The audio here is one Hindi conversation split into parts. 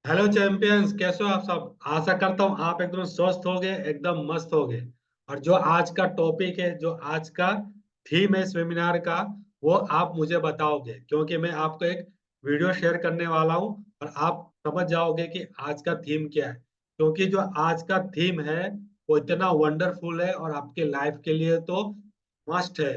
हेलो चैंपियंस, कैसे हो आप सब। आशा करता हूँ आप एकदम स्वस्थ होगे, एकदम मस्त होगे। और जो आज का टॉपिक है, जो आज का थीम है इस वेबिनार का, वो आप मुझे बताओगे, क्योंकि मैं आपको एक वीडियो शेयर करने वाला हूँ और आप समझ जाओगे कि आज का थीम क्या है। क्योंकि जो आज का थीम है वो इतना वंडरफुल है और आपके लाइफ के लिए तो मस्ट है।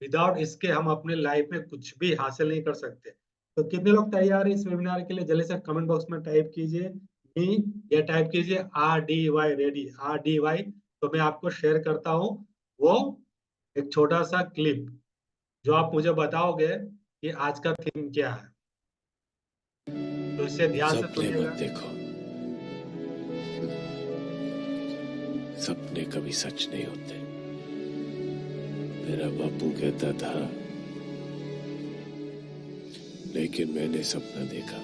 विदाउट इसके हम अपने लाइफ में कुछ भी हासिल नहीं कर सकते। तो कितने लोग तैयार है इस वेबिनार के लिए? जल्दी से कमेंट बॉक्स में टाइप कीजिए मी, या टाइप कीजिए RDY, रेडी RDY। तो मैं आपको शेयर करता हूँ वो एक छोटा सा क्लिप, जो आप मुझे बताओगे कि आज का थीम क्या है। तो इसे ध्यान से सपने सुनिएगा। मत देखो। सपने कभी सच नहीं होते। मेरा बापू कहता था, लेकिन मैंने सपना देखा।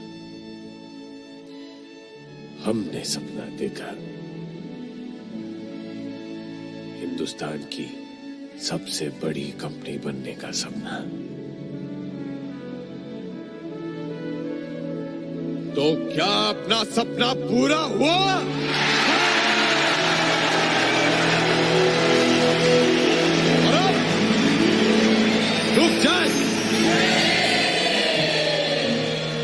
हमने सपना देखा। हिंदुस्तान की सबसे बड़ी कंपनी बनने का सपना। तो क्या अपना सपना पूरा हुआ? और अब रुक जाए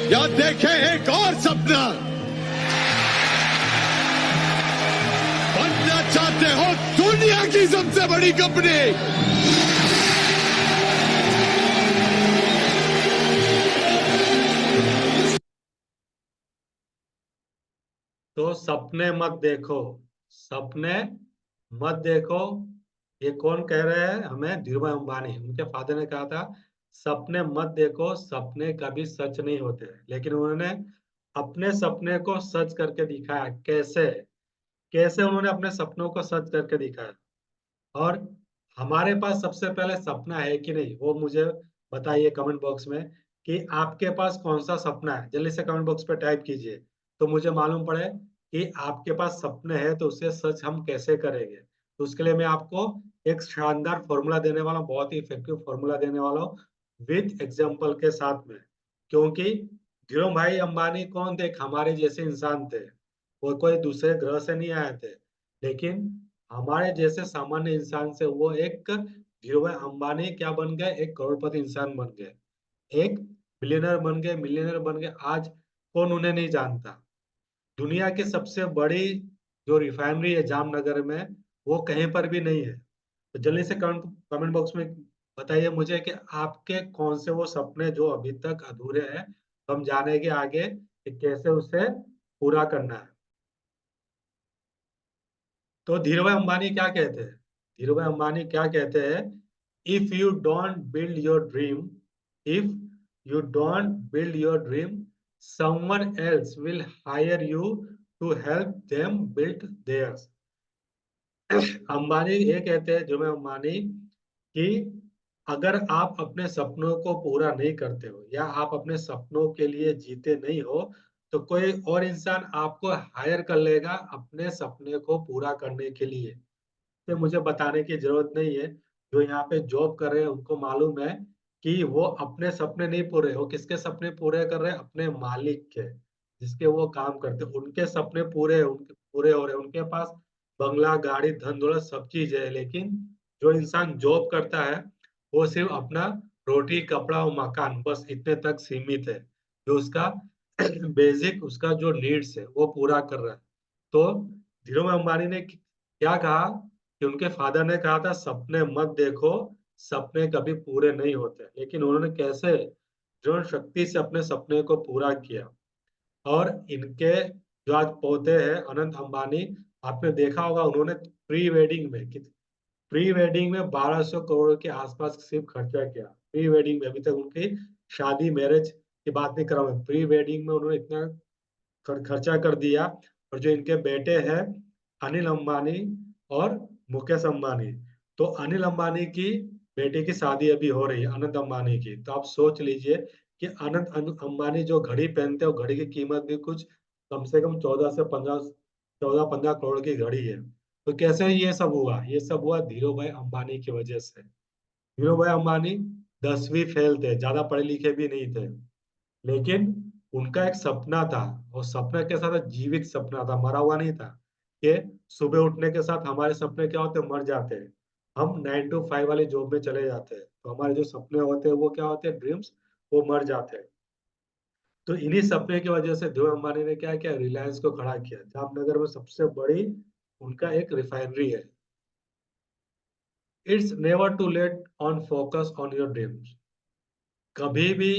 या देखे एक और सपना। बनना चाहते हो दुनिया की सबसे बड़ी कंपनी? तो सपने मत देखो, सपने मत देखो, ये कौन कह रहे हैं हमें? धीरूभाई अंबानी, उनके फादर ने कहा था सपने मत देखो, सपने कभी सच नहीं होते। लेकिन उन्होंने अपने सपने को सच करके दिखाया। कैसे? कैसे उन्होंने अपने सपनों को सच करके दिखाया। और हमारे पास सबसे पहले सपना है कि नहीं, वो मुझे बताइए कमेंट बॉक्स में कि आपके पास कौन सा सपना है। जल्दी से कमेंट बॉक्स पे टाइप कीजिए तो मुझे मालूम पड़े कि आपके पास सपने हैं, तो उसे सच हम कैसे करेंगे। तो उसके लिए मैं आपको एक शानदार फॉर्मूला देने वाला हूँ, बहुत ही इफेक्टिव फॉर्मूला देने वाला हूँ विद एग्जाम्पल के साथ में। क्योंकि धीरू भाई अंबानी कौन थे? एक हमारे जैसे इंसान थे। वो कोई दूसरे ग्रह से नहीं आए थे, लेकिन हमारे जैसे सामान्य इंसान से वो एक धीरूभाई अंबानी क्या बन गए? एक करोड़पति इंसान बन गए, एक बिलियनर बन गए, मिलियनर बन गए। आज कौन उन्हें नहीं जानता। दुनिया की सबसे बड़ी जो रिफाइनरी है जामनगर में, वो कहीं पर भी नहीं है। तो जल्दी से कमेंट कमेंट बॉक्स में बताइए मुझे कि आपके कौन से वो सपने जो अभी तक अधूरे हैं। हम जानेंगे आगे कि कैसे उसे पूरा करना है। तो धीरूभाई अंबानी क्या कहते हैं? धीरूभाई अंबानी क्या कहते हैं? If you don't build your dream, if you don't build your dream, someone else will hire you to help them build theirs। Ambani ये कहते हैं, जो मैं अंबानी, कि अगर आप अपने सपनों को पूरा नहीं करते हो या आप अपने सपनों के लिए जीते नहीं हो, तो कोई और इंसान आपको हायर कर लेगा अपने सपने को पूरा करने के लिए। तो मुझे बताने की जरूरत नहीं है, जो यहाँ पे जॉब कर रहे हैं उनको मालूम है कि वो अपने सपने नहीं पूरे, वो किसके सपने पूरे कर रहे हैं? अपने मालिक के, जिसके वो काम करते हैं, उनके सपने पूरे, उनके पूरे हो रहे हैं। उनके पास बंगला, गाड़ी, धन दौलत सब चीज है, लेकिन जो इंसान जॉब करता है वो सिर्फ अपना रोटी, कपड़ा और मकान, बस इतने तक सीमित है। जो उसका बेसिक, उसका जो नीड्स है वो पूरा कर रहा है। तो धीरूभाई अंबानी ने क्या कहा कि उनके फादर ने कहा था सपने मत देखो, सपने कभी पूरे नहीं होते। लेकिन उन्होंने कैसे दृढ़ शक्ति से अपने सपने को पूरा किया। और इनके जो आज पोते हैं अनंत अंबानी, आपने देखा होगा उन्होंने प्री वेडिंग में 1200 करोड़ के आसपास सिर्फ खर्चा किया। प्री वेडिंग में, अभी तक उनकी शादी मैरिज की बात नहीं कर रहा हूं, प्री वेडिंग में उन्होंने इतना खर्चा कर दिया। और जो इनके बेटे हैं अनिल अंबानी और मुकेश अंबानी, तो अनिल अंबानी की बेटी की शादी अभी हो रही है, अनंत अंबानी की। तो आप सोच लीजिए कि अंबानी जो घड़ी पहनते हैं, वो घड़ी की कीमत भी कुछ कम से कम 14 करोड़ की घड़ी है। तो कैसे ये सब हुआ? ये सब हुआ धीरूभाई अंबानी की वजह से। धीरूभाई अंबानी 10वीं फेल थे, ज्यादा पढ़े लिखे भी नहीं थे, लेकिन उनका एक सपना था, और सपना कैसा था? जीवित सपना था, मरा हुआ नहीं था। कि सुबह उठने के साथ हमारे सपने क्या होते हैं? मर जाते हैं। हम 9 to 5 वाली जॉब में चले जाते हैं, तो हमारे जो सपने होते हैं वो क्या होते हैं? ड्रीम्स, वो मर जाते हैं। तो इन्हीं सपने की वजह से धीरू अंबानी ने क्या किया? रिलायंस को खड़ा किया। जामनगर में सबसे बड़ी उनका एक रिफाइनरी है। It's never too late on focus on your dreams. कभी भी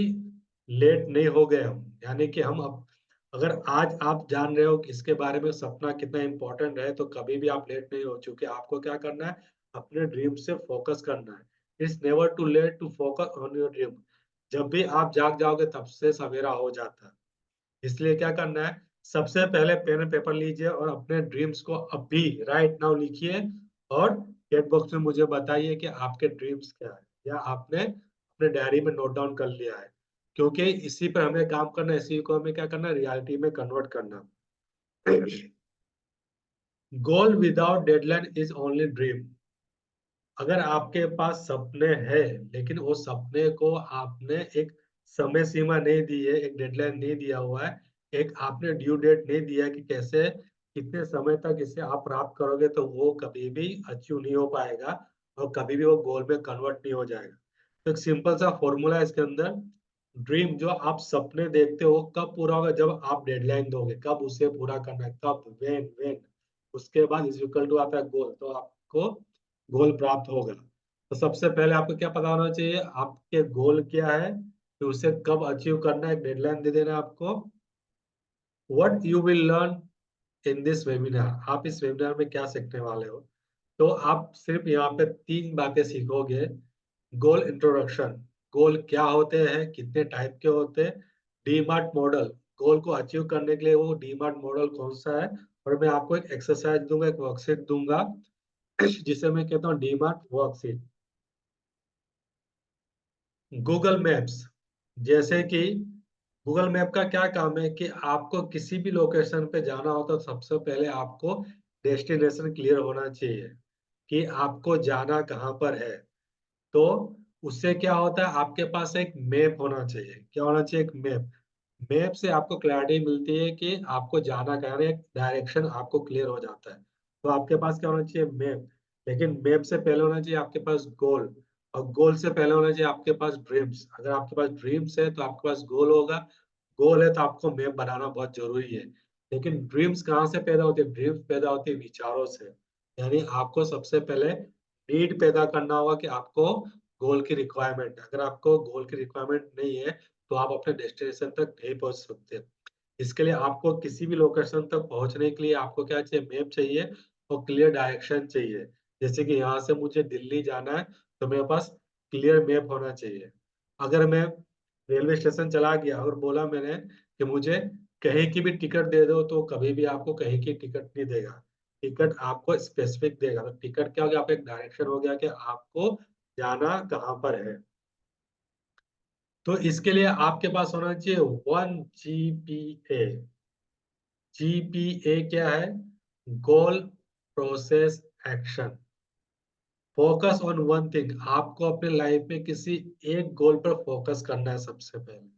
लेट नहीं हो गए हम, यानी कि हम अब, अगर आज आप जान रहे हो कि इसके बारे में सपना कितना इंपॉर्टेंट है, तो कभी भी आप लेट नहीं हो चुके। आपको क्या करना है? अपने ड्रीम से फोकस करना है। It's never too late to focus on your dream. जब भी आप जाग जाओगे तब से सवेरा हो जाता है। इसलिए क्या करना है? सबसे पहले पेन एंड पेपर लीजिए और अपने ड्रीम्स को अभी राइट नाउ लिखिए, और चैट बॉक्स में मुझे बताइए कि आपके ड्रीम्स क्या है, या आपने अपने डायरी में नोट डाउन कर लिया है। क्योंकि इसी पर हमें काम करना है, इसी को हमें क्या करना है? रियलिटी में कन्वर्ट करना। Goal without deadline is only dream. अगर आपके पास सपने हैं, लेकिन वो सपने को आपने एक समय सीमा नहीं दी है, एक डेडलाइन नहीं दिया हुआ है, एक आपने ड्यू डेट नहीं दिया है कि कैसे कितने समय तक इसे आप प्राप्त करोगे, तो वो कभी भी अचीव नहीं हो पाएगा, और कभी भी वो गोल में कन्वर्ट नहीं हो जाएगा। तो एक सिंपल सा फॉर्मूला है इसके अंदर। ड्रीम, जो आप सपने देखते हो, कब पूरा होगा? जब आप डेडलाइन दोगे। कब उसे पूरा करना है? कब? When, when. उसके बाद इज इक्वल टू आता है गोल, तो आपको गोल प्राप्त होगा। तो सबसे पहले आपको क्या पता होना चाहिए? आपके गोल क्या है, कि उसे कब अचीव करना है, एक डेडलाइन दे देना है आपको। What you will learn in this webinar, आप इस वेबिनार में क्या सीखने वाले हो? तो आप सिर्फ यहाँ पे 3 बातें सीखोगे। गोल इंट्रोडक्शन, गोल क्या होते हैं, कितने टाइप के होते हैं। डीमार्ट मॉडल, गोल को अचीव करने के लिए वो डीमार्ट मॉडल कौन सा है। और मैं आपको एक एक्सरसाइज दूंगा, एक वर्कशीट दूंगा, जिसे मैं कहता हूँ डीमार्ट वर्कशीट। गूगल मैप्स, जैसे कि गूगल मैप का क्या काम है? कि आपको किसी भी लोकेशन पे जाना हो तो सबसे पहले आपको डेस्टिनेशन क्लियर होना चाहिए, कि आपको जाना कहाँ पर है। तो उससे क्या होता है? आपके पास एक मैप होना चाहिए। क्या होना चाहिए? एक मैप। मैप से आपको क्लैरिटी मिलती है कि आपको जाना कहाँ है, एक डायरेक्शन आपको क्लियर हो जाता है। तो आपके पास क्या होना चाहिए? मैप। लेकिन मैप से पहले होना चाहिए आपके पास गोल, और गोल से पहले होना चाहिए आपके पास ड्रीम्स। अगर आपके पास ड्रीम्स है तो आपके पास गोल होगा, गोल है तो आपको मैप बनाना बहुत जरूरी है। लेकिन ड्रीम्स कहाँ से पैदा होते हैं? ड्रीम्स पैदा होते हैं विचारों से। यानी आपको सबसे पहले नीड पैदा करना होगा, कि आपको गोल की रिक्वायरमेंट। अगर आपको गोल की रिक्वायरमेंट नहीं है, तो आप अपने डेस्टिनेशन तक नहीं पहुंच सकते। इसके लिए आपको किसी भी लोकेशन तक पहुंचने के लिए आपको क्या चाहिए? मैप चाहिए, और क्लियर डायरेक्शन चाहिए। जैसे कि यहाँ से मुझे दिल्ली जाना है, तो मेरे पास क्लियर मैप होना चाहिए। अगर मैं रेलवे स्टेशन चला गया और बोला मैंने कि मुझे कहीं की भी टिकट दे दो, तो कभी भी आपको कहीं की टिकट नहीं देगा। टिकट आपको स्पेसिफिक देगा। तो टिकट क्या हो गया? आपका एक डायरेक्शन हो गया कि आपको जाना कहाँ पर है। तो इसके लिए आपके पास होना चाहिए 1 GPA। जीपीए क्या है? Goal, process, action. Focus on one thing. आपको अपने लाइफ में किसी एक गोल पर फोकस करना है सबसे पहले।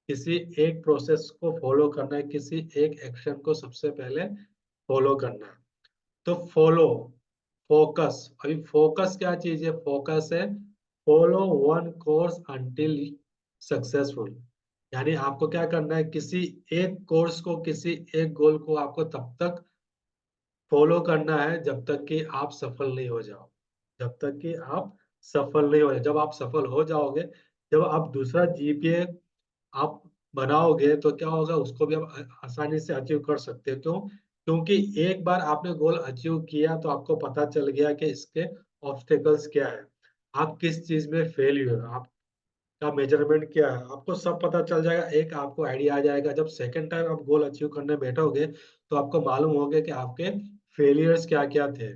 किसी एक प्रोसेस को फॉलो करना है, किसी एक एक्शन को सबसे पहले फॉलो करना है। तो फॉलो, फोकस। अभी फोकस क्या चीज है? फोकस है follow one course until successful. यानी आपको क्या करना है? किसी एक कोर्स को, किसी एक गोल को आपको तब तक फॉलो करना है जब तक कि आप सफल नहीं हो जाओ। जब तक कि आप सफल नहीं हो जाओ। जब आप सफल हो जाओगे, जब आप दूसरा जीपीए आप बनाओगे, तो क्या होगा? उसको भी आप आसानी से अचीव कर सकते हो। क्यों? क्योंकि एक बार आपने गोल अचीव किया, तो आपको पता चल गया कि इसके ऑब्स्टेकल्स क्या है, आप किस चीज में फेल हुए, आपका मेजरमेंट क्या है, आपको सब पता चल जाएगा। एक आपको आइडिया आ जाएगा। जब सेकंड टाइम आप गोल अचीव करने बैठोगे, तो आपको मालूम हो गया कि आपके फेलियर्स क्या क्या थे,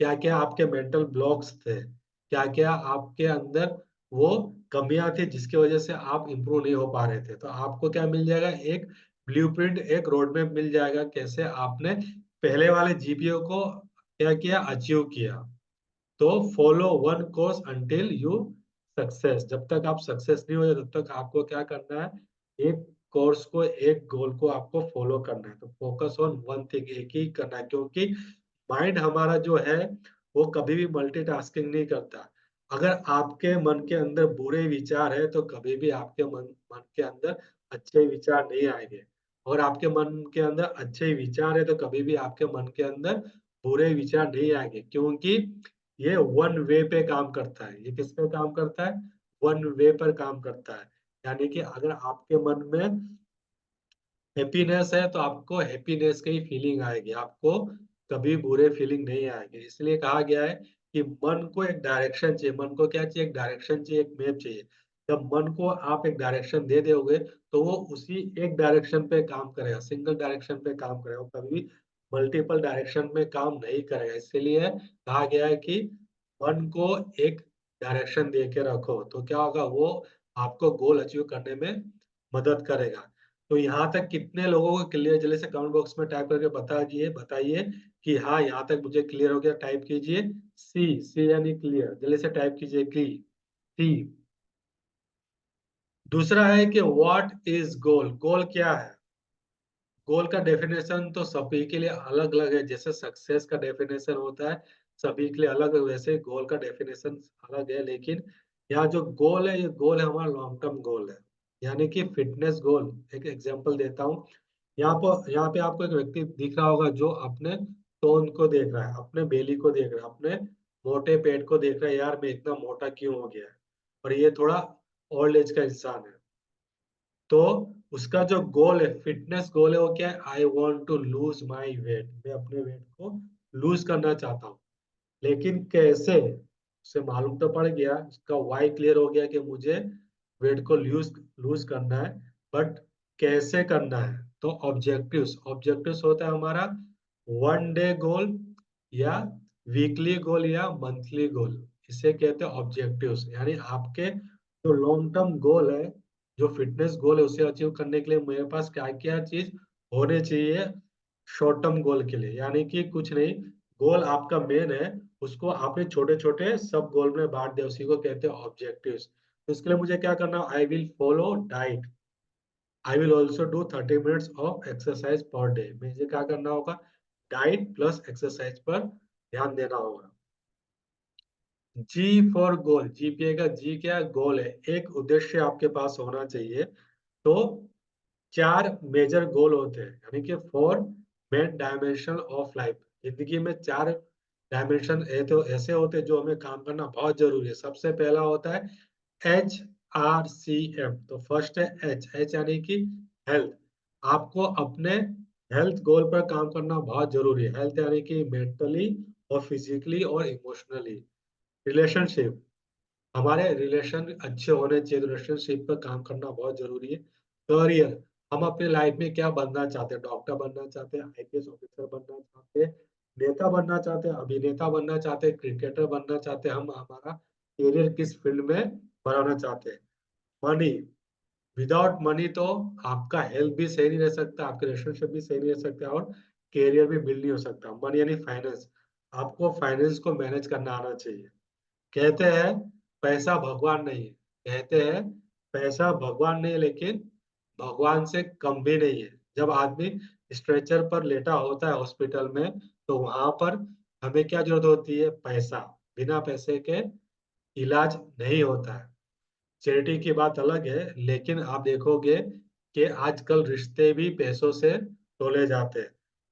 क्या क्या आपके मेंटल ब्लॉक्स थे, क्या क्या आपके अंदर वो कमियां थी जिसकी वजह से आप इम्प्रूव नहीं हो पा रहे थे। तो आपको क्या मिल जाएगा? एक ब्लूप्रिंट, एक रोड मैप मिल जाएगा, कैसे आपने पहले वाले जीपीओ को क्या किया? अचीव किया। तो follow one course until you success. जब तक आप सक्सेस नहीं हो जाए, तब तक आपको क्या करना है? एक कोर्स को, एक गोल को आपको फॉलो करना है। तो फोकस ऑन वन थिंग, एक ही करना है, क्योंकि माइंड हमारा जो है वो कभी भी मल्टीटास्किंग नहीं करता। अगर आपके मन के अंदर बुरे विचार है तो कभी भी आपके मन मन के अंदर अच्छे विचार नहीं आएंगे। और आपके मन के अंदर अच्छे विचार है तो कभी भी आपके मन के अंदर बुरे विचार नहीं आएंगे, क्योंकि ये वन वे पे काम करता है। ये किस पे काम करता है? वन वे पर काम करता है। यानी कि अगर आपके मन में हैप्पीनेस है तो आपको हैप्पीनेस की फीलिंग आएगी, आपको कभी बुरे फीलिंग नहीं आएगी। इसलिए कहा गया है कि मन को एक डायरेक्शन चाहिए। मन को क्या चाहिए? एक डायरेक्शन चाहिए, एक मैप चाहिए। जब मन को आप एक डायरेक्शन दे दोगे तो वो उसी एक डायरेक्शन पे काम करेगा, सिंगल डायरेक्शन पे काम करेगा, वो कभी भी मल्टीपल डायरेक्शन में काम नहीं करेगा। इसीलिए कहा गया है कि मन को एक डायरेक्शन दे के रखो, तो क्या होगा? वो आपको गोल अचीव करने में मदद करेगा। तो यहाँ तक कितने लोगों को क्लियर? जल्दी से कमेंट बॉक्स में टाइप करके बताइए बताइए कि हाँ, यहाँ तक मुझे क्लियर हो गया। टाइप कीजिए सी, सी यानी क्लियर। जल्दी से टाइप कीजिए की सी। दूसरा है कि व्हाट इज गोल? गोल क्या है? गोल का डेफिनेशन तो सभी के लिए अलग अलग है। जैसे सक्सेस का डेफिनेशन होता है सभी के लिए अलग है, वैसे गोल का डेफिनेशन अलग है। लेकिन यहाँ जो गोल है, ये गोल है हमारा लॉन्ग टर्म गोल है, यानी कि फिटनेस गोल। एक एग्जांपल देता हूँ। यहाँ पे आपको एक व्यक्ति दिख रहा होगा जो अपने टोन को देख रहा है, अपने बेली को देख रहा है, अपने मोटे पेट को देख रहा है, यार मैं इतना मोटा क्यों हो गया है। और ये थोड़ा ओल्ड एज का इंसान है। तो उसका जो गोल है, फिटनेस गोल है, वो क्या है? I want to lose my weight. मैं अपने वेट को लूज करना चाहता हूँ। लेकिन कैसे? उसे मालूम तो पड़ गया, उसका वाई क्लियर हो गया कि मुझे वेट को लूज लूज करना है। बट कैसे करना है? तो ऑब्जेक्टिव्स, ऑब्जेक्टिव्स होता है हमारा वन डे गोल या वीकली गोल या मंथली गोल। इसे कहते हैं ऑब्जेक्टिव्स। यानी आपके जो लॉन्ग टर्म गोल है, जो फिटनेस गोल है, उसे अचीव करने के लिए मेरे पास क्या क्या चीज होने चाहिए शॉर्ट टर्म गोल के लिए। यानी कि कुछ नहीं, गोल आपका मेन है, उसको आपने छोटे छोटे सब गोल में बांट दिया, उसी को कहते हैं ऑब्जेक्टिव्स। तो इसके लिए मुझे क्या करना? I will follow diet. I will also do 30 minutes of exercise per day. मुझे क्या करना होगा? डाइट प्लस एक्सरसाइज पर ध्यान देना होगा। जी फॉर गोल, जीपीए का जी क्या है? गोल है। एक उद्देश्य आपके पास होना चाहिए। तो चार मेजर गोल होते हैं, यानी कि four main dimension of life. जिंदगी में चार डायमेंशन तो ऐसे होते हैं जो हमें काम करना बहुत जरूरी है। सबसे पहला होता है HRCM। तो फर्स्ट है एच, एच यानी कि हेल्थ। आपको अपने हेल्थ गोल पर काम करना बहुत जरूरी है। हेल्थ यानी कि मेंटली और फिजिकली और इमोशनली। रिलेशनशिप, हमारे रिलेशन अच्छे होने चाहिए, तो रिलेशनशिप पर काम करना बहुत जरूरी है। करियर, हम अपने लाइफ में क्या बनना चाहते हैं? डॉक्टर बनना चाहते हैं, आईपीएस ऑफिसर बनना चाहते हैं, नेता बनना चाहते हैं, अभिनेता बनना चाहते हैं, क्रिकेटर बनना चाहते हैं। हम हमारा करियर किस फील्ड में बनाना चाहते हैं? मनी, विदाउट मनी तो आपका हेल्थ भी सही नहीं रह सकता, आपके रिलेशनशिप भी सही नहीं रह सकता, और करियर भी बिल्ड नहीं हो सकता। मनी यानी फाइनेंस, आपको फाइनेंस को मैनेज करना आना चाहिए। कहते हैं पैसा भगवान नहीं है, कहते हैं पैसा भगवान नहीं है, लेकिन भगवान से कम भी नहीं है। जब आदमी स्ट्रेचर पर लेटा होता है हॉस्पिटल में, तो वहां पर हमें क्या जरूरत होती है? पैसा। बिना पैसे के इलाज नहीं होता है। चैरिटी की बात अलग है, लेकिन आप देखोगे कि आजकल रिश्ते भी पैसों से तोले जाते हैं।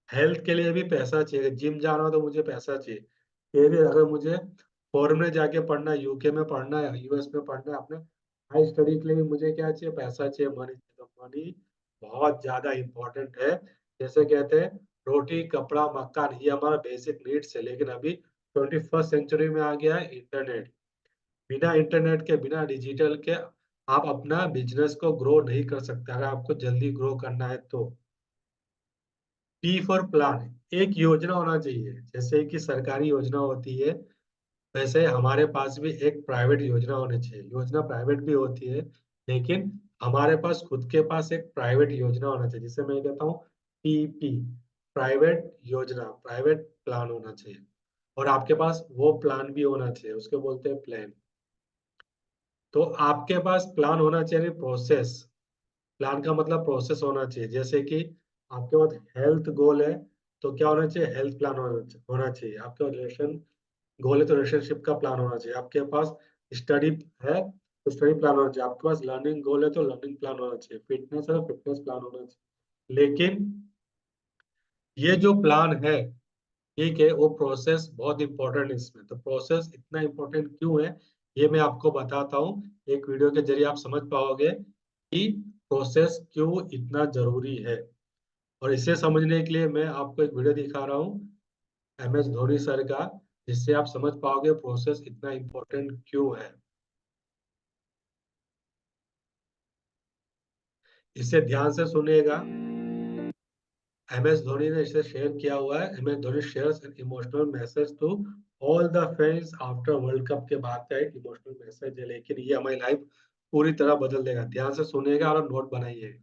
हेल्थ के लिए भी पैसा चाहिए, जिम जाना हो तो मुझे पैसा चाहिए। फिर अगर मुझे फॉरेन में जाके पढ़ना है, यूके में पढ़ना है, यूएस में पढ़ना है, अपने हाई स्टडी के लिए भी मुझे क्या चाहिए? पैसा चाहिए, मनी चाहिए। तो मनी बहुत ज्यादा इंपॉर्टेंट है। जैसे कहते हैं रोटी कपड़ा मकान, ये हमारा बेसिक नीड्स है। लेकिन अभी 21st सेंचुरी में आ गया है इंटरनेट। बिना इंटरनेट के, बिना डिजिटल के आप अपना बिजनेस को ग्रो नहीं कर सकते, अगर आपको जल्दी ग्रो करना है तो। पी फॉर प्लान, एक योजना होना चाहिए। जैसे कि सरकारी योजना होती है, वैसे हमारे पास भी एक प्राइवेट योजना होनी चाहिए। योजना प्राइवेट भी होती है, लेकिन हमारे पास खुद के पास एक प्राइवेट योजना होना चाहिए, जिसे मैं कहता हूँ पीपी, प्राइवेट योजना, प्राइवेट प्लान होना चाहिए। और आपके पास वो प्लान भी होना चाहिए, उसके बोलते हैं प्लान। तो आपके पास प्लान होना चाहिए, प्रोसेस। प्लान का मतलब प्रोसेस होना चाहिए। जैसे कि आपके पास हेल्थ गोल है तो क्या होना चाहिए, हेल्थ प्लान होना चाहिए। आपके पास रिलेशन गोल है तो रिलेशनशिप का प्लान होना चाहिए। आपके पास स्टडी है तो स्टडी प्लान होना चाहिए। आपके पास लर्निंग गोल है तो लर्निंग प्लान होना चाहिए। फिटनेस है तो फिटनेस प्लान होना चाहिए। लेकिन ये जो प्लान है, ठीक है, वो प्रोसेस बहुत इंपॉर्टेंट है इसमें। तो प्रोसेस इतना इंपॉर्टेंट क्यों है, ये मैं आपको बताता हूँ। एक वीडियो के जरिए आप समझ पाओगे कि प्रोसेस क्यों इतना जरूरी है। और इसे समझने के लिए मैं आपको एक वीडियो दिखा रहा हूँ MS धोनी सर का, जिससे आप समझ पाओगे प्रोसेस इतना इंपॉर्टेंट क्यों है। इसे ध्यान से सुनिएगा। MS धोनी ने इसे शेयर किया हुआ है। MS Dhoni shares an emotional message to all the fans after world cup के बाद का एक इमोशनल मैसेज है, लेकिन ये हमारी लाइफ पूरी तरह बदल देगा। ध्यान से सुनिएगा और नोट बनाइए।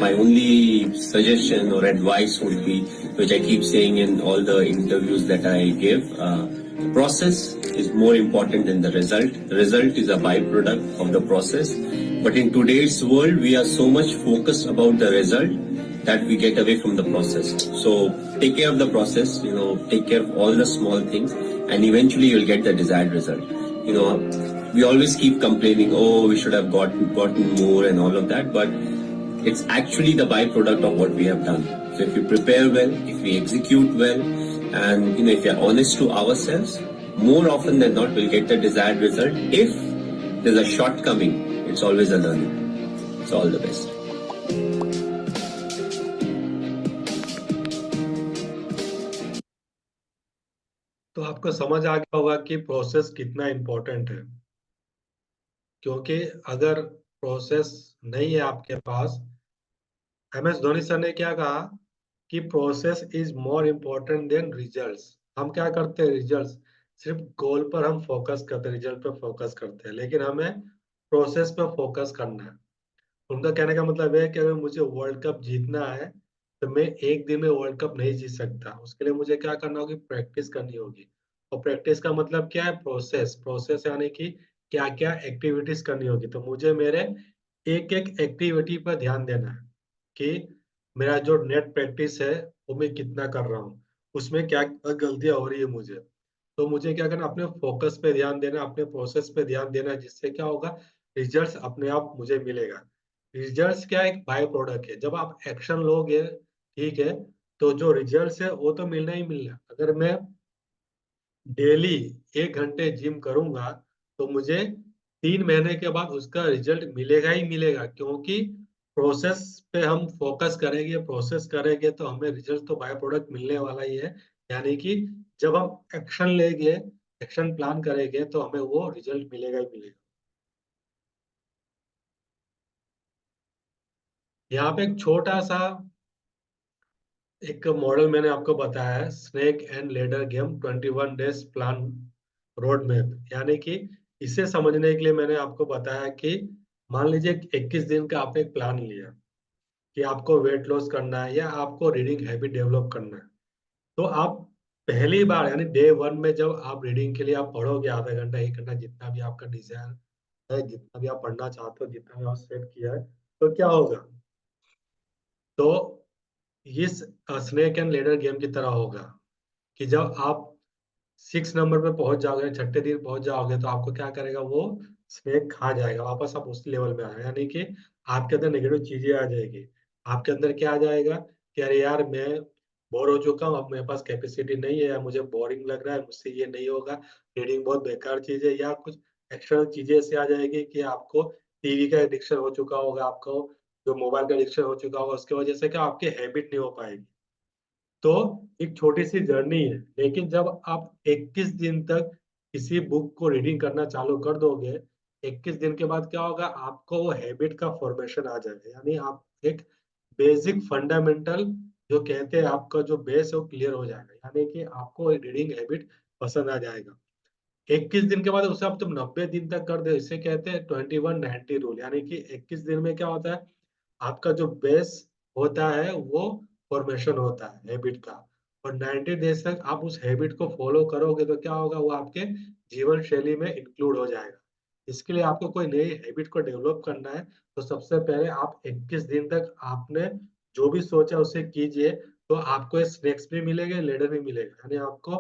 My only suggestion or advice would be, which I keep saying in all the interviews that I give, the process is more important than the result. The result is a byproduct of the process. But in today's world, we are so much focused about the result that we get away from the process. So take care of the process, take care of all the small things, and eventually you'll get the desired result. We always keep complaining, oh, we should have gotten more and all of that, but it's actually the byproduct of what we have done. So if we prepare well, if we execute well, and if we are honest to ourselves, more often than not, we'll get the desired result. If there's a shortcoming, it's always a learning. So all the best. तो आपको समझ आ गया होगा कि प्रोसेस कितना इंपॉर्टेंट है। क्योंकि अगर प्रोसेस नहीं है आपके पास, MS धोनी सर ने क्या कहा कि process is more important then results. हम क्या करते हैं, रिजल्ट्स सिर्फ गोल पर हम फोकस करते हैं, रिजल्ट पर फोकस करते हैं, लेकिन हमें प्रोसेस पर फोकस करना है। उनका कहने का मतलब है कि अगर मुझे वर्ल्ड कप जीतना है तो मैं एक दिन में वर्ल्ड कप नहीं जीत सकता। उसके लिए मुझे क्या करना होगी, प्रैक्टिस करनी होगी। और प्रैक्टिस का मतलब क्या है, प्रोसेस। प्रोसेस यानी कि क्या क्या एक्टिविटीज करनी होगी। तो मुझे मेरे एक एक एक्टिविटी पर ध्यान देना है कि मेरा जो नेट प्रैक्टिस है वो मैं कितना कर रहा हूँ, उसमें क्या गलतियां हो रही है मुझे। तो मुझे क्या करना, अपने फोकस पे ध्यान देना, अपने प्रोसेस पे ध्यान देना, जिससे क्या होगा, रिजल्ट्स अपने आप मुझे मिलेगा। रिजल्ट्स क्या है, एक बाय प्रोडक्ट है। जब आप एक्शन लोगे, ठीक है, तो जो रिजल्ट्स है वो तो मिलना ही मिलना। अगर मैं डेली 1 घंटे जिम करूंगा तो मुझे 3 महीने के बाद उसका रिजल्ट मिलेगा ही मिलेगा। क्योंकि प्रोसेस पे हम फोकस करेंगे, प्रोसेस करेंगे तो हमें रिजल्ट तो बाय प्रोडक्ट मिलने वाला ही है। यानी कि जब हम एक्शन लेंगे, एक्शन प्लान करेंगे तो हमें वो रिजल्ट मिलेगा ही मिलेगा। यहाँ पे एक छोटा सा एक मॉडल मैंने आपको बताया है, snake and ladder game 21 days plan road map. यानी कि इसे समझने के लिए मैंने आपको बताया कि मान लीजिए 21 दिन का आपने एक प्लान लिया कि आपको वेट लॉस करना है या आपको रीडिंग हैबिट डेवलप करना है। तो आप पहली बार यानी डे 1 में जब आप रीडिंग के लिए आप पढ़ोगे, आधा घंटा 1 घंटा जितना भी आपका डिजायर है, जितना भी आप पढ़ना चाहते हो, जितना भी आप सेट किया है, तो क्या होगा, तो इस स्नेक एंड लेडर गेम की तरह होगा कि जब आप 6 नंबर पे पहुंच जाओगे, छठे दिन पहुंच जाओगे, तो आपको क्या करेगा, वो स्नेक खा जाएगा, वापस आप उस लेवल में आए। यानी कि आपके अंदर नेगेटिव चीजें आ जाएगी। आपके अंदर क्या आ जाएगा कि अरे यार मैं बोर हो चुका हूँ, अब मेरे पास कैपेसिटी नहीं है, या मुझे बोरिंग लग रहा है, मुझसे ये नहीं होगा, रीडिंग बहुत बेकार चीज है, या कुछ एक्स्ट्रा चीजें से आ जाएगी कि आपको टीवी का एडिक्शन हो चुका होगा, आपको जो मोबाइल का एडिक्शन हो चुका होगा, उसकी वजह से क्या आपकी हैबिट नहीं हो पाएगी। तो एक छोटी सी जर्नी है, लेकिन जब आप 21 दिन तक किसी बुक को रीडिंग करना चालू कर दोगे, 21 दिन के बाद क्या होगा, आपको वो हैबिट का फॉर्मेशन आ जाएगा। यानी आप एक बेसिक फंडामेंटल जो कहते हैं, आपका जो बेस है वो क्लियर हो जाएगा। यानी कि आपको रीडिंग हैबिट पसंद आ जाएगा। 21 दिन के बाद उसे आप जब 90 दिन तक कर दे, इसे कहते हैं 21-90 रूल। यानी कि 21 दिन में क्या होता है, आपका जो बेस होता है वो फॉर्मेशन होता है हैबिट का। और 90 डेज तक आप उस हैबिट को फॉलो करोगे तो क्या होगा, वो आपके जीवन शैली में इंक्लूड हो जाएगा। इसके लिए आपको कोई नई हैबिट को डेवलप करना है, तो सबसे पहले आप 21 दिन तक आपने जो भी सोचा उसे कीजिए, तो आपको स्नैक्स भी मिलेंगे, लेडर भी मिलेगा, यानी आपको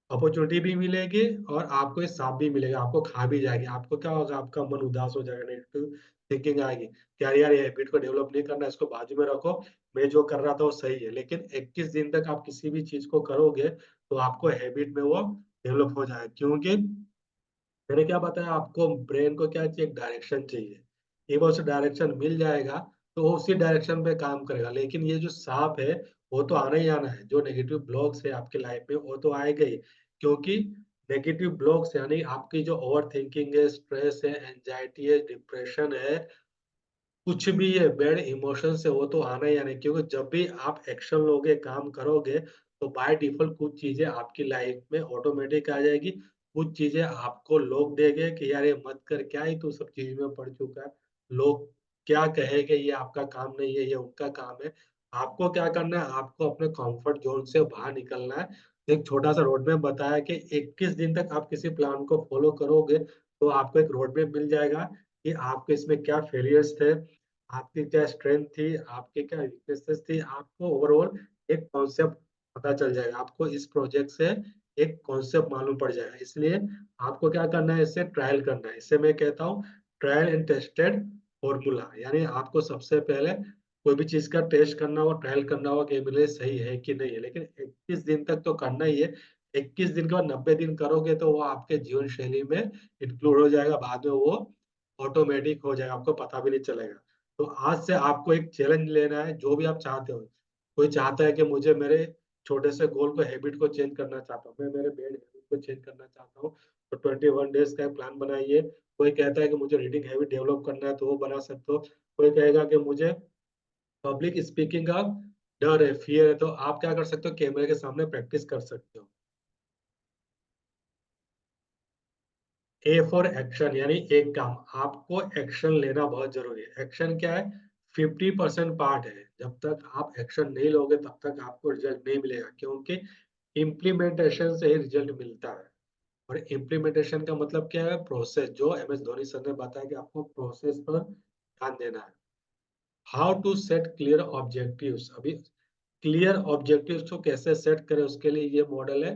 अपॉर्चुनिटी भी मिलेगी और आपको ये साथ भी मिलेगा, आपको खा भी जाएगी। आपको क्या होगा, आपका मन उदास हो जाएगा, नेगेटिव थिंकिंग आएगी कि यार यार ये हैबिट को डेवलप नहीं करना है, इसको बाजू में रखो, मैं जो कर रहा था वो सही है। लेकिन 21 दिन तक आप किसी भी चीज को करोगे तो आपको हैबिट में वो डेवलप हो जाएगा, क्योंकि मैंने क्या बताया आपको, ब्रेन को क्या चाहिए, एक डायरेक्शन चाहिए। एक बार उसे डायरेक्शन मिल जाएगा तो वो उसी डायरेक्शन पे काम करेगा। लेकिन ये जो सांप है वो तो आना ही आना है, जो नेगेटिव ब्लॉक्स है आपकी लाइफ में वो तो आएगा ही, क्योंकि नेगेटिव ब्लॉक्स यानी आपकी जो ओवर थिंकिंग है, स्ट्रेस है, एंजाइटी है, डिप्रेशन है, कुछ भी है, बैड इमोशंस है, वो तो आना ही आना है, क्योंकि जब भी आप एक्शन लोगे, काम करोगे, तो बाय डिफ़ॉल्ट कुछ चीज़ें आपकी लाइफ में ऑटोमेटिक आ जाएगी। कुछ चीज़ें आपको लोग देंगे कि यार ये मत कर, क्या ही तू सब चीज़ में पड़ चुका है। लोग क्या कहेंगे, ये आपका काम नहीं है, ये उनका काम है। आपको क्या करना है, आपको अपने कम्फर्ट ज़ोन से बाहर निकलना है। एक छोटा-सा रोड मैप बताया कि 21 दिन तक आप किसी प्लान को फ़ॉलो करोगे, तो आपको एक रोड मैप मिल जाएगा कि आपके इसमें क्या फेलियर्स थे, आपकी क्या स्ट्रेंथ थी, आपकी क्या वीकनेसेस थी, आपको ओवरऑल एक कॉन्सेप्ट पता चल जाएगा। आपको इस प्रोजेक्ट से एक कॉन्सेप्ट मालूम पड़ जाएगा। इसलिए आपको क्या करना है, इससे ट्रायल करना है। इसे मैं कहता हूँ ट्रायल एंड टेस्टेड फॉर्मूला, यानी आपको सबसे पहले कोई भी चीज़ का टेस्ट करना होगा, ट्रायल करना होगा कि ये मेरे लिए सही है कि नहीं है। लेकिन 21 दिन तक तो करना ही है। 21 दिन के बाद 90 दिन करोगे तो वो आपके जीवन शैली में इंक्लूड हो जाएगा। बाद में वो ऑटोमेटिक हो जाएगा, आपको पता भी नहीं चलेगा। तो आज से आपको एक चैलेंज लेना है, जो भी आप चाहते हो। कोई चाहता है कि मुझे मेरे छोटे से गोल को, हैबिट को चेंज करना चाहता हूँ, मैं मेरे बैड हैबिट को चेंज करना चाहता हूँ, तो 21 डेज़ का एक प्लान बनाइए। कोई कहता है कि मुझे रीडिंग हैबिट डेवलप करना है, तो वो बना सकते हो। कोई कहेगा कि मुझे पब्लिक स्पीकिंग का डर है, फ़ियर है, तो आप क्या कर सकते हो, कैमरे के सामने प्रैक्टिस कर सकते हो। ए फॉर एक्शन, यानी एक काम, आपको एक्शन लेना बहुत ज़रूरी है। एक्शन क्या है? 50% पार्ट है। जब तक आप एक्शन नहीं लोगे तब तक आपको रिज़ल्ट नहीं मिलेगा, क्योंकि इम्प्लीमेंटेशन से ही रिज़ल्ट मिलता है। और इम्प्लीमेंटेशन का मतलब क्या है? प्रोसेस, जो एमएस धोनी सर ने बताया कि आपको प्रोसेस पर ध्यान देना है। How to set clear objectives, अभी क्लियर ऑब्जेक्टिव्स को कैसे सेट करें, उसके लिए ये मॉडल है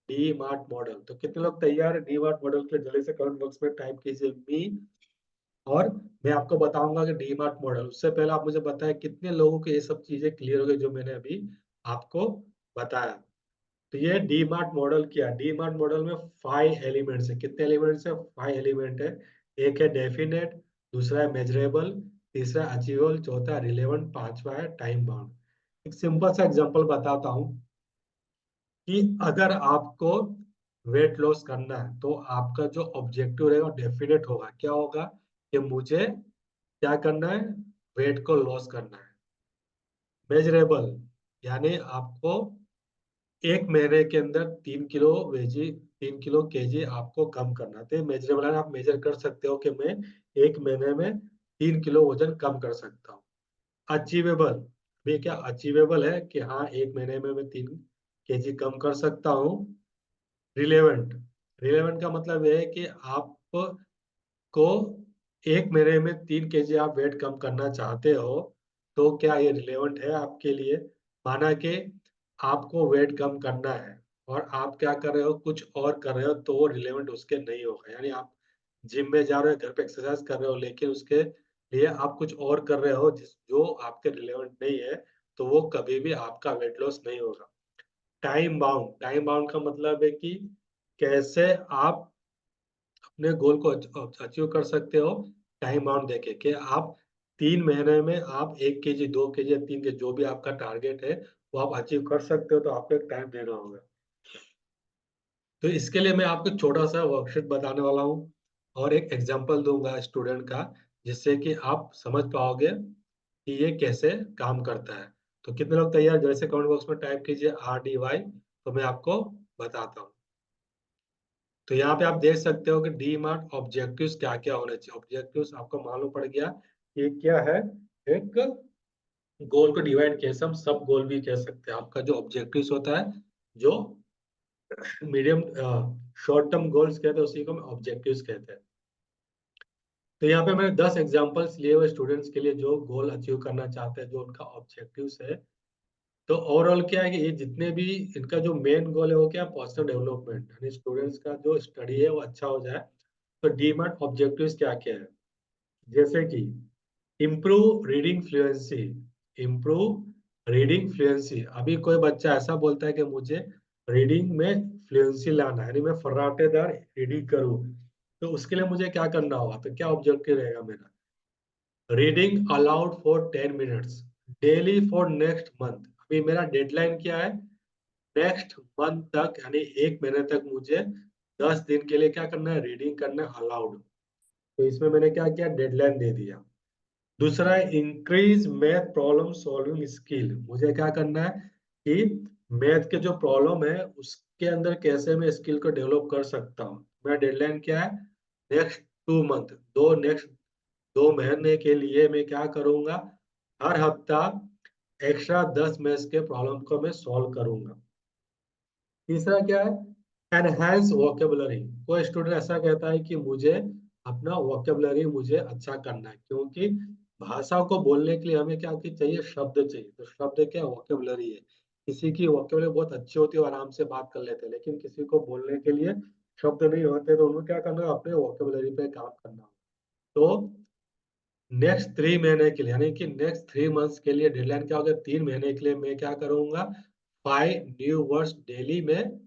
डी मार्ट मॉडल। तो कितने लोग तैयार है डी मार्ट मॉडल के लिए? जल्दी से कमेंट बॉक्स में टाइप कीजिए मी। और मैं आपको बताऊंगा कि डी मार्ट मॉडल, उससे पहले आप मुझे बताएं कितने लोगों को ये सब चीजें क्लियर हो गई जो मैंने अभी आपको बताया। तो ये डी मार्ट मॉडल क्या है? डी मार्ट मॉडल में 5 एलिमेंट्स है। कितने एलिमेंट्स है? 5 एलिमेंट है। एक है डेफिनेट, दूसरा है मेजरेबल, तीसरा अचीवेबल, चौथा रिलेवेंट, पांचवा है टाइम बाउंड। एक सिंपल सा एग्जांपल बताता हूँ कि अगर आपको वेट लॉस करना है तो आपका जो ऑब्जेक्टिव रहेगा डेफिनेट होगा। क्या होगा? कि मुझे क्या करना है? वेट को लॉस करना है। मेजरेबल, यानी आपको 1 महीने के अंदर 3 किलो वेजी 3 किलो केजी आपको कम करना है। तो ये मेजरेबल है, आप मेजर कर सकते हो कि मैं 1 महीने में 3 किलो वज़न कम कर सकता हूँ। अचीवेबल, ये क्या अचीवेबल है कि हाँ, 1 महीने में मैं 3 केजी कम कर सकता हूँ। रिलेवेंट, रिलेवेंट का मतलब ये है कि आपको 1 महीने में 3 केजी आप वेट कम करना चाहते हो, तो क्या ये रिलेवेंट है आपके लिए? माना कि आपको वेट कम करना है और आप क्या कर रहे हो, कुछ और कर रहे हो, तो वो रिलेवेंट उसके नहीं होगा। यानी आप जिम में जा रहे हो, घर पे एक्सरसाइज कर रहे हो, लेकिन उसके लिए आप कुछ और कर रहे हो जो आपके रिलेवेंट नहीं है, तो वो कभी भी आपका वेट लॉस नहीं होगा। टाइम बाउंड, टाइम बाउंड का मतलब है कि कैसे आप अपने गोल को अचीव कर सकते हो टाइम बाउंड देके, कि आप 3 महीने में आप 1 केजी, 2 केजी या 3 केजी जो भी आपका टारगेट है, वो आप अचीव कर सकते हो, तो आपको एक टाइम देना होगा। तो इसके लिए मैं आपको छोटा-सा वर्कशीट बताने वाला हूँ और एक एग्ज़ाम्पल दूँगा स्टूडेंट का, जिससे कि आप समझ पाओगे कि ये कैसे काम करता है। तो कितने लोग तैयार? जैसे कमेंट बॉक्स में टाइप कीजिए RDY, तो मैं आपको बताता हूँ। तो यहाँ पे आप देख सकते हो कि डी मार्ट ऑब्जेक्टिव्स क्या-क्या होने चाहिए। ऑब्जेक्टिव्स आपको मालूम पड़ गया ये क्या है? एक गोल को डिवाइड किया, सब सब गोल भी कह सकते हैं। आपका जो ऑब्जेक्टिव्स होता है, जो मीडियम शॉर्ट टर्म गोल्स कहते हैं, उसी को हम ऑब्जेक्टिव्स कहते हैं। तो यहाँ पे मैंने 10 एग्जांपल्स लिए हुए स्टूडेंट्स के लिए जो गोल अचीव करना चाहते हैं, जो उनका ऑब्जेक्टिव्स है। तो ओवरऑल क्या है कि ये जितने भी इनका जो मेन गोल है वो क्या, पर्सनल डेवलपमेंट, यानी स्टूडेंट्स का जो स्टडी है वो अच्छा हो जाए। तो डीमैट ऑब्जेक्टिव्स क्या क्या है, जैसे कि improve reading fluency. Improve reading fluency, अभी कोई बच्चा ऐसा बोलता है कि मुझे रीडिंग में फ्लुएंसी लाना है, यानी मैं फर्राटेदार रीडिंग करूं, तो उसके लिए मुझे क्या करना होगा, तो क्या ऑब्जेक्टिव रहेगा मेरा, reading allowed for 10 minutes daily for next month. अभी मेरा डेडलाइन क्या है, नेक्स्ट मंथ तक, यानी 1 महीने तक मुझे 10 दिन के लिए क्या करना है, रीडिंग करना अलाउड। तो इसमें मैंने क्या किया, डेडलाइन दे दिया। दूसरा है increase math problem solving skill, मुझे क्या करना है कि मैथ के जो प्रॉब्लम है उसके अंदर कैसे मैं स्किल को डेवलप कर सकता हूँ। मेरा डेडलाइन क्या है, नेक्स्ट 2 मंथ, 2 महीने के लिए मैं क्या करूंगा, हर हफ्ता एक्स्ट्रा 10 मैथ्स के प्रॉब्लम को मैं सॉल्व करूंगा। तीसरा क्या है, एनहांस वोकेबुलरी। कोई स्टूडेंट ऐसा कहता है कि मुझे अपना वोकेबुलरी मुझे अच्छा करना है, क्योंकि भाषा को बोलने के लिए हमें क्या चाहिए, शब्द चाहिए। तो शब्द क्या, वोकेबुलरी है। किसी की वोकेबुलरी बहुत अच्छी होती है, वो आराम से बात कर लेते हैं, लेकिन किसी को बोलने के लिए शब्द नहीं होते, तो उन्हें क्या करना है, अपने वोकेबुलरी पे काम करना होगा। तो नेक्स्ट 3 महीने के लिए, यानी कि नेक्स्ट 3 मंथ्स के लिए डेडलाइन क्या होगा, 3 महीने के लिए मैं क्या करूंगा, 5 न्यू वर्ड्स डेली में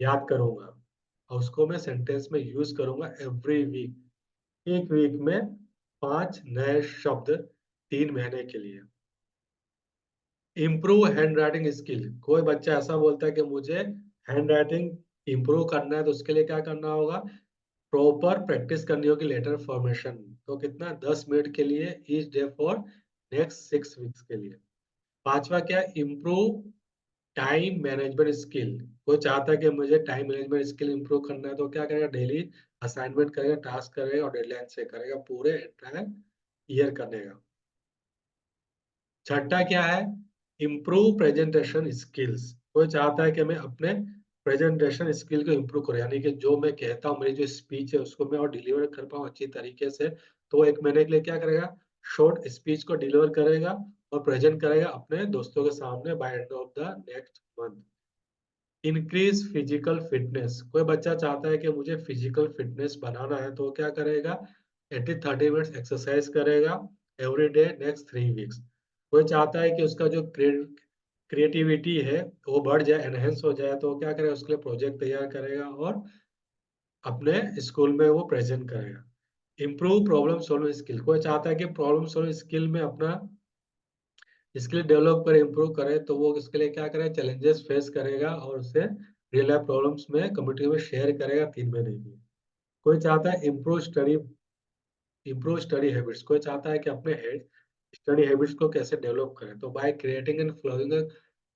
याद करूंगा, और उसको मैं सेंटेंस में यूज करूंगा एवरी वीक। एक वीक में 5 नए शब्द 3 महीने के लिए। इम्प्रूव हैंड राइटिंग स्किल, कोई बच्चा ऐसा बोलता है कि मुझे हैंड राइटिंग इम्प्रूव करना है, तो उसके लिए क्या करना होगा, प्रॉपर प्रैक्टिस करनी होगी लेटर फॉर्मेशन। तो कितना, 10 मिनट के लिए each day for next 6 weeks के लिए। पांचवा क्या, इम्प्रूव टाइम मैनेजमेंट स्किल, कोई चाहता है कि मुझे टाइम मैनेजमेंट स्किल इंप्रूव करना है, तो क्या करेगा, डेली असाइनमेंट करेगा, टास्क करेगा और डेडलाइन से करेगा, पूरे एंटायर ईयर करेगा। छठा क्या है, इम्प्रूव प्रेजेंटेशन स्किल्स, कोई चाहता है कि मैं अपने प्रेजेंटेशन स्किल को इम्प्रूव करूं, यानी कि जो मैं कहता हूँ, मेरी जो स्पीच है उसको मैं और डिलीवर कर पाऊँ अच्छी तरीके से। तो 1 महीने के लिए क्या करेगा, शॉर्ट स्पीच को डिलीवर करेगा और प्रेजेंट करेगा अपने दोस्तों के सामने by end of the next month. Increase physical fitness, कोई बच्चा चाहता है कि मुझे फिजिकल फिटनेस बनाना है, तो वो क्या करेगा, 80-30 मिनट्स एक्सरसाइज करेगा एवरी डे नेक्स्ट 3 वीक्स। कोई चाहता है कि उसका जो क्रिएटिविटी है वो बढ़ जाए, एनहेंस हो जाए, तो वो क्या करेगा, उसके लिए प्रोजेक्ट तैयार करेगा और अपने स्कूल में वो प्रेजेंट करेगा। इम्प्रूव प्रॉब्लम सॉल्विंग स्किल, कोई चाहता है कि प्रॉब्लम सॉल्विंग स्किल में अपना स्किल डेवलप करे, इम्प्रूव करे, तो वो इसके लिए क्या करे, चैलेंजेस फेस करेगा और उससे रियल लाइफ प्रॉब्लम्स में कम्युनिटी में शेयर करेगा 3 महीने के लिए। कोई चाहता है इम्प्रूव स्टडी हैबिट्स, कोई चाहता है कि अपने स्टडी हैबिट्स को कैसे डेवलप करें, तो by creating and following a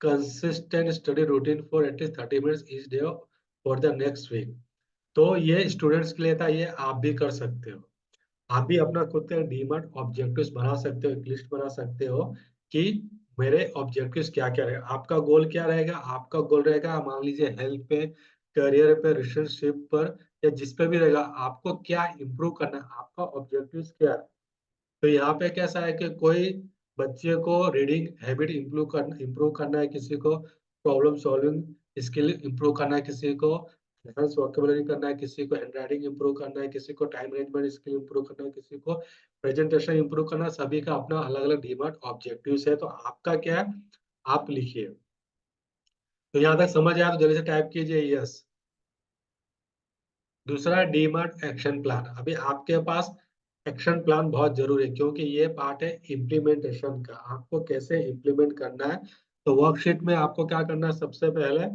consistent study routine for at least 30 minutes each day for the next week. तो ये स्टूडेंट्स के लिए था, ये आप भी कर सकते हो। आप भी अपना खुद का डीमैट ऑब्जेक्टिव्स बना सकते हो, एक लिस्ट बना सकते हो कि मेरे ऑब्जेक्टिव्स क्या क्या रहेगा। आपका गोल क्या रहेगा, आपका गोल रहेगा मान लीजिए हेल्थ पे, करियर पे, रिलेशनशिप पर, या जिस पे भी रहेगा, आपको क्या इंप्रूव करना है, आपका ऑब्जेक्टिव्स क्या है। तो यहाँ पे कैसा है कि कोई बच्चे को रीडिंग हैबिट इम्प्रूव करना है, किसी को प्रॉब्लम सॉल्विंग स्किल इम्प्रूव करना है, किसी को एडवांस वोकेबुलरी करना है, किसी को हैंड राइटिंग इम्प्रूव करना है, किसी को टाइम मैनेजमेंट स्किल इम्प्रूव करना है, किसी को प्रेजेंटेशन इम्प्रूव करना है। सभी का अपना अलग अलग डीमार्ट ऑब्जेक्टिव्स है, तो आपका क्या है, आप लिखिए। तो यहाँ तक समझ आया तो जल्दी से टाइप कीजिए यस। दूसरा डीमार्ट एक्शन प्लान, अभी आपके पास एक्शन प्लान बहुत जरूरी है, क्योंकि ये पार्ट है इम्प्लीमेंटेशन का, आपको कैसे इम्प्लीमेंट करना है। तो वर्कशीट में आपको क्या करना है, सबसे पहले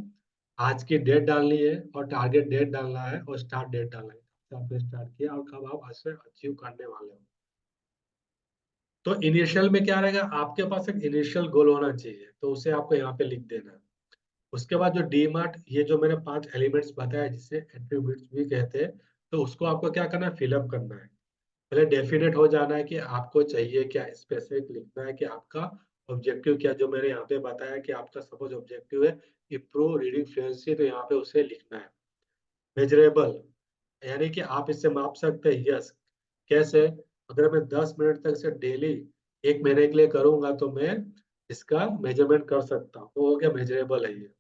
आज की डेट डालनी है और टारगेट डेट डालना है और स्टार्ट डेट डालना है, कब से आपने स्टार्ट किया और कब आप आज से अचीव करने वाले हो। तो इनिशियल में क्या रहेगा, आपके पास एक इनिशियल गोल होना चाहिए, तो उसे आपको यहाँ पे लिख देना है। उसके बाद जो डीमार्ट, ये जो मैंने 5 एलिमेंट्स बताया जिसे एट्रीब्यूट्स भी कहते हैं, तो उसको आपको क्या करना है, फिलअप करना है। पहले डेफिनेट हो जाना है कि आपको चाहिए क्या, स्पेसिफिक लिखना है कि आपका ऑब्जेक्टिव क्या, जो मैंने यहाँ पे बताया कि आपका सपोज ऑब्जेक्टिव है इम्प्रूव रीडिंग फ्लुएंसी, तो यहाँ पे उसे लिखना है। मेजरेबल यानी कि आप इससे माप सकते हैं, यस। कैसे? अगर मैं 10 मिनट तक से डेली 1 महीने के लिए करूंगा तो मैं इसका मेजरमेंट कर सकता हूँ, तो हो गया मेजरेबल है ये।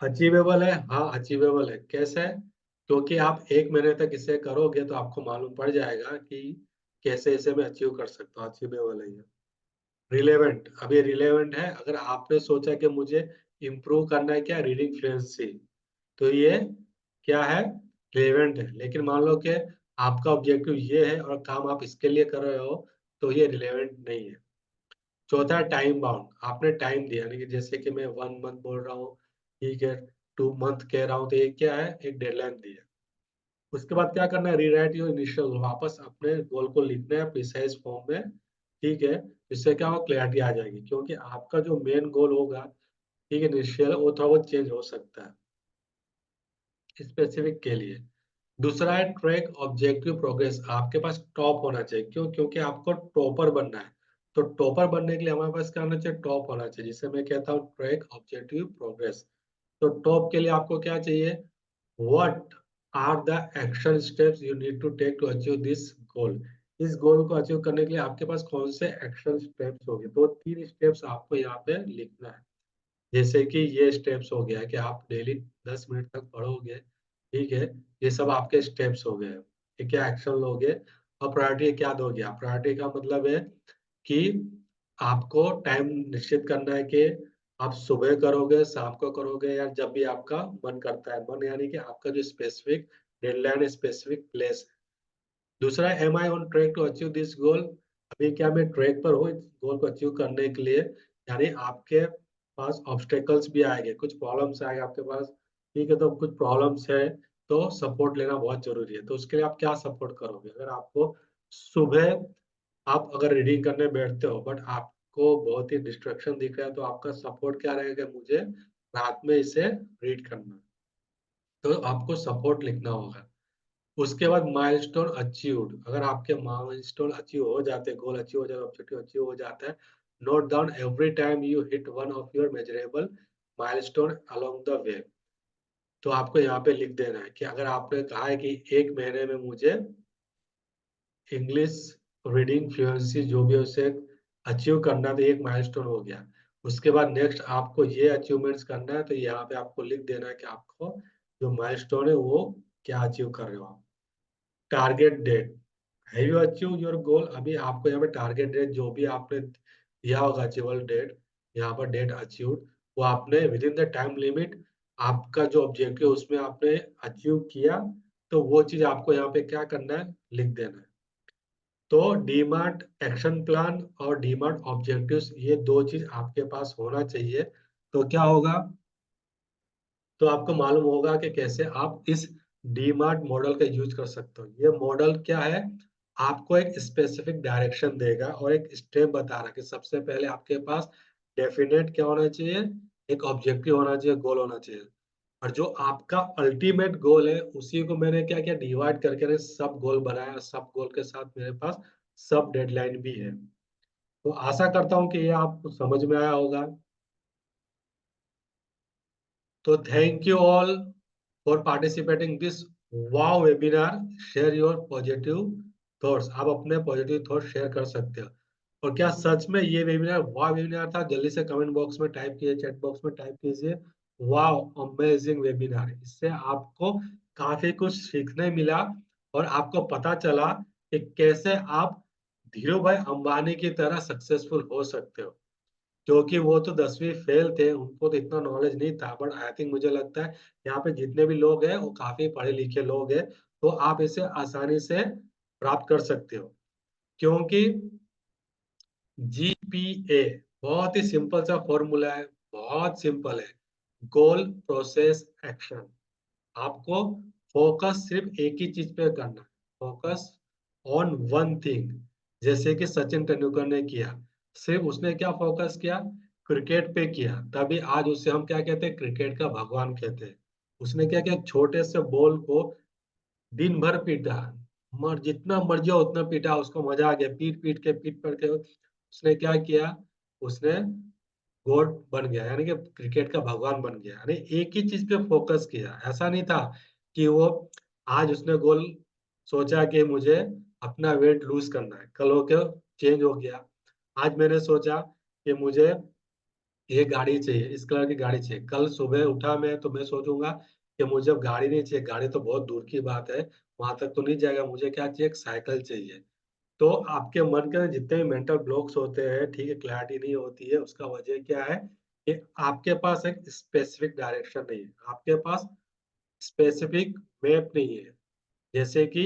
अचीवेबल है, हाँ अचीवेबल है। कैसे? क्योंकि आप 1 महीने तक इसे करोगे तो आपको मालूम पड़ जाएगा कि कैसे इसे मैं अचीव कर सकता हूँ। अचीवेबल है ये। रिलेवेंट, अब ये रिलेवेंट है। अगर आपने सोचा कि मुझे इम्प्रूव करना है क्या, रीडिंग फ्लुएंसी, तो ये क्या है, रिलेवेंट है। लेकिन मान लो कि आपका ऑब्जेक्टिव ये है और काम आप इसके लिए कर रहे हो, तो ये रिलेवेंट नहीं है। चौथा है टाइम बाउंड, आपने टाइम दिया, यानी कि जैसे कि मैं 1 मंथ बोल रहा हूँ, ठीक है, 2 मंथ कह रहा हूँ, तो ये क्या है, एक डेडलाइन दी है। उसके बाद क्या करना है, रीराइट योर इनिशियल, वापस अपने गोल को लिखना है प्रिसाइज फॉर्म में, ठीक है। इससे क्या हो, क्लैरिटी आ जाएगी, क्योंकि आपका जो मेन गोल होगा, ठीक है, इनिशियल, वो थोड़ा बहुत चेंज हो सकता है स्पेसिफिक के लिए। दूसरा है ट्रैक ऑब्जेक्टिव प्रोग्रेस, आपके पास टॉप होना चाहिए। क्यों? क्योंकि आपको टॉपर बनना है। तो टॉपर बनने के लिए हमारे पास क्या होना चाहिए, टॉप होना चाहिए, जिसे मैं कहता हूँ ट्रैक ऑब्जेक्टिव प्रोग्रेस। तो टॉप के लिए आपको क्या चाहिए, what are the action steps you need to take to achieve this goal. इस गोल को अचीव करने के लिए आपके पास कौन से एक्शन स्टेप्स होंगे, तो 3 स्टेप्स आपको यहाँ पे लिखना है। जैसे कि ये स्टेप्स हो गया कि आप डेली 10 मिनट तक पढ़ोगे, ठीक है। ये सब आपके स्टेप्स हो गए, ये क्या एक्शन लोगे। और प्रायोरिटी क्या दोगे आप, प्रायोरिटी का मतलब है कि आपको टाइम निश्चित करना है कि आप सुबह करोगे, शाम को करोगे, या जब भी आपका मन करता है। मन यानी कि आपका जो स्पेसिफिक डेडलाइन, स्पेसिफिक प्लेस। दूसरा, am I on track to achieve this goal, अभी क्या मैं ट्रैक पर हूँ इस गोल को अचीव करने के लिए। यानी आपके पास ऑब्स्टेकल्स भी आएंगे, कुछ प्रॉब्लम्स आएंगे आपके पास, ठीक है। तो कुछ प्रॉब्लम्स है, तो सपोर्ट लेना बहुत जरूरी है। तो उसके लिए आप क्या सपोर्ट करोगे, अगर आपको सुबह आप अगर रीडिंग करने बैठते हो बट आपको बहुत ही डिस्ट्रक्शन दिख रहा है, तो आपका सपोर्ट क्या रहेगा, मुझे रात में इसे रीड करना है। तो आपको सपोर्ट लिखना होगा। उसके बाद माइलस्टोन अचीव्ड, अगर आपके माइलस्टोन अचीव हो जाते, गोल अचीव हो जाता, ऑब्जेक्टिव अचीव हो जाता है, note down every time you hit one of your measurable milestone along the way. तो आपको यहाँ पे लिख देना है कि अगर आपने कहा है कि 1 महीने में मुझे इंग्लिश रीडिंग फ्लुएंसी जो भी है उसे अचीव करना, तो एक माइलस्टोन हो गया। उसके बाद नेक्स्ट आपको ये अचीवमेंट्स करना है, तो यहाँ पे आपको लिख देना है कि आपको जो माइलस्टोन है वो क्या अचीव कर रहे हो आप। Target date, have you achieve your goal, अभी आपको यहाँ पे टारगेट डेट जो भी आपने दिया होगा, अचीवेबल डेट, यहाँ पर डेट अचीव्ड, वो आपने with in the time limit आपका जो ऑब्जेक्टिव उसमें आपने अचीव किया, तो वो चीज आपको यहाँ पे क्या करना है, लिख देना है। तो डीमार्ट एक्शन प्लान और डीमार्ट ऑब्जेक्टिव्स, ये 2 चीज आपके पास होना चाहिए। तो क्या होगा, तो आपको मालूम होगा कि कैसे आप इस डीमार्ट मॉडल का यूज कर सकते हो। ये मॉडल क्या है, आपको एक स्पेसिफिक डायरेक्शन देगा और एक स्टेप बता रहा है कि सबसे पहले आपके पास डेफिनेट क्या होना चाहिए, एक ऑब्जेक्टिव होना चाहिए, गोल होना चाहिए। और जो आपका अल्टीमेट गोल है उसी को मैंने क्या किया, डिवाइड करके मैंने सब गोल बनाया, सब गोल के साथ मेरे पास सब डेडलाइन भी है। तो आशा करता हूँ कि ये आपको समझ में आया होगा। तो thank you all for participating this wow webinar. Share your positive thoughts, आप अपने पॉजिटिव थॉट्स शेयर कर सकते हो। और क्या सच में ये वेबिनार वाव वेबिनार था, जल्दी से कमेंट बॉक्स में टाइप कीजिए, चैट बॉक्स में टाइप कीजिए वाव अमेजिंग वेबिनार। इससे आपको काफी कुछ सीखने मिला और आपको पता चला कि कैसे आप धीरू भाई अंबानी की तरह सक्सेसफुल हो सकते हो। क्योंकि वो तो 10वीं फेल थे, उनको तो इतना नॉलेज नहीं था, बट आई थिंक मुझे लगता है यहाँ पे जितने भी लोग हैं वो काफी पढ़े लिखे लोग हैं, तो आप इसे आसानी से प्राप्त कर सकते हो। क्योंकि जीपीए बहुत ही सिंपल सा फॉर्मूला है, बहुत सिंपल है, गोल प्रोसेस एक्शन। आपको फोकस सिर्फ एक ही चीज पे करना है, फोकस ऑन वन थिंग। जैसे कि सचिन तेंदुलकर ने किया, सिर्फ उसने क्या फोकस किया, क्रिकेट पे किया, तभी आज उसे हम क्या कहते हैं, क्रिकेट का भगवान कहते हैं। उसने क्या किया, छोटे से बॉल को दिन भर पीटा, जितना मर्जी हो उतना पीटा, उसको मजा आ गया, पीट पीट के उसने क्या किया, उसने गॉड बन गया, यानी कि क्रिकेट का भगवान बन गया, यानी एक ही चीज पे फोकस किया। ऐसा नहीं था कि वो आज उसने गोल सोचा कि मुझे अपना वेट लूज करना है, कल हो के चेंज हो गया। आज मैंने सोचा कि मुझे ये गाड़ी चाहिए, इस कलर की गाड़ी चाहिए, कल सुबह उठा मैं तो मैं सोचूंगा कि मुझे अब गाड़ी नहीं चाहिए, गाड़ी तो बहुत दूर की बात है, वहां तक तो नहीं जाएगा, मुझे क्या चाहिए, एक साइकिल चाहिए। तो आपके मन के जितने भी मेंटल ब्लॉक्स होते हैं, ठीक है, क्लैरिटी नहीं होती है, उसका वजह क्या है कि आपके पास एक स्पेसिफिक डायरेक्शन नहीं है, आपके पास स्पेसिफिक मैप नहीं है। जैसे कि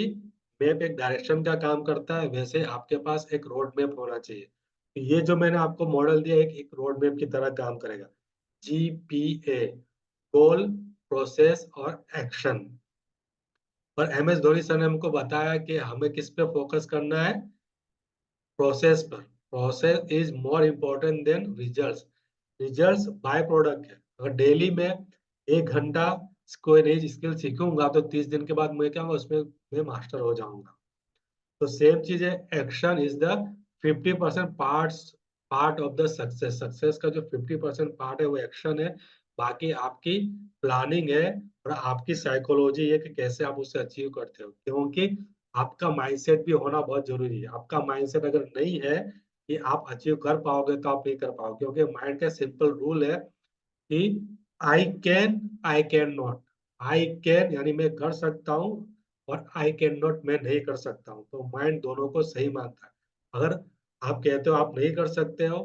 मैप एक डायरेक्शन का काम करता है, वैसे आपके पास एक रोड मैप होना चाहिए। तो ये जो मैंने आपको मॉडल दिया, एक रोड मैप की तरह काम करेगा। GPA, गोल, प्रोसेस और एक्शन। और MS धोनी सर ने हमको बताया कि हमें किस पे फोकस करना है, प्रोसेस पर। Process is more important then results. Results by product है। अगर डेली में 1 घंटा कोई नई स्किल सीखूंगा तो 30 दिन के बाद मैं क्या होगा, उसमें मैं मास्टर हो जाऊंगा। तो सेम चीज है, action is the 50% part of the success. Success का जो 50% पार्ट है वो एक्शन है, बाकी आपकी प्लानिंग है और आपकी साइकोलॉजी है कि कैसे आप उसे अचीव करते हो। क्योंकि आपका माइंडसेट भी होना बहुत जरूरी है। आपका माइंडसेट अगर नहीं है कि आप अचीव कर पाओगे तो आप नहीं कर पाओगे, क्योंकि माइंड का सिंपल रूल है कि I can not. I can यानी मैं कर सकता हूँ, और आई कैन नॉट मैं नहीं कर सकता हूँ। तो माइंड दोनों को सही मानता है। अगर आप कहते हो आप नहीं कर सकते हो,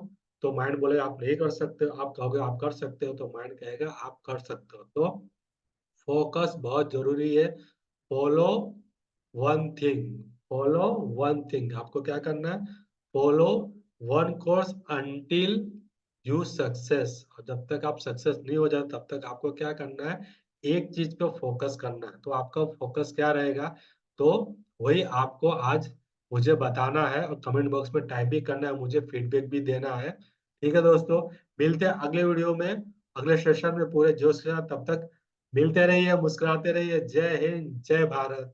तो माइंड बोलेगा आप नहीं कर सकते हो। आप कहोगे आप कर सकते हो, तो माइंड कहेगा आप कर सकते हो। तो फोकस बहुत जरूरी है। Follow one thing, follow one thing. आपको क्या करना है, follow one course until you success. और जब तक आप सक्सेस नहीं हो जाते तब तक आपको क्या करना है, एक चीज पे फोकस करना है। तो आपका फोकस क्या रहेगा, तो वही आपको आज मुझे बताना है, और कमेंट बॉक्स में टाइप भी करना है, मुझे फीडबैक भी देना है। ठीक है दोस्तों, मिलते हैं अगले वीडियो में, अगले सेशन में पूरे जोश के साथ। तब तक मिलते रहिए, मुस्कुराते रहिए। जय हिंद, जय भारत।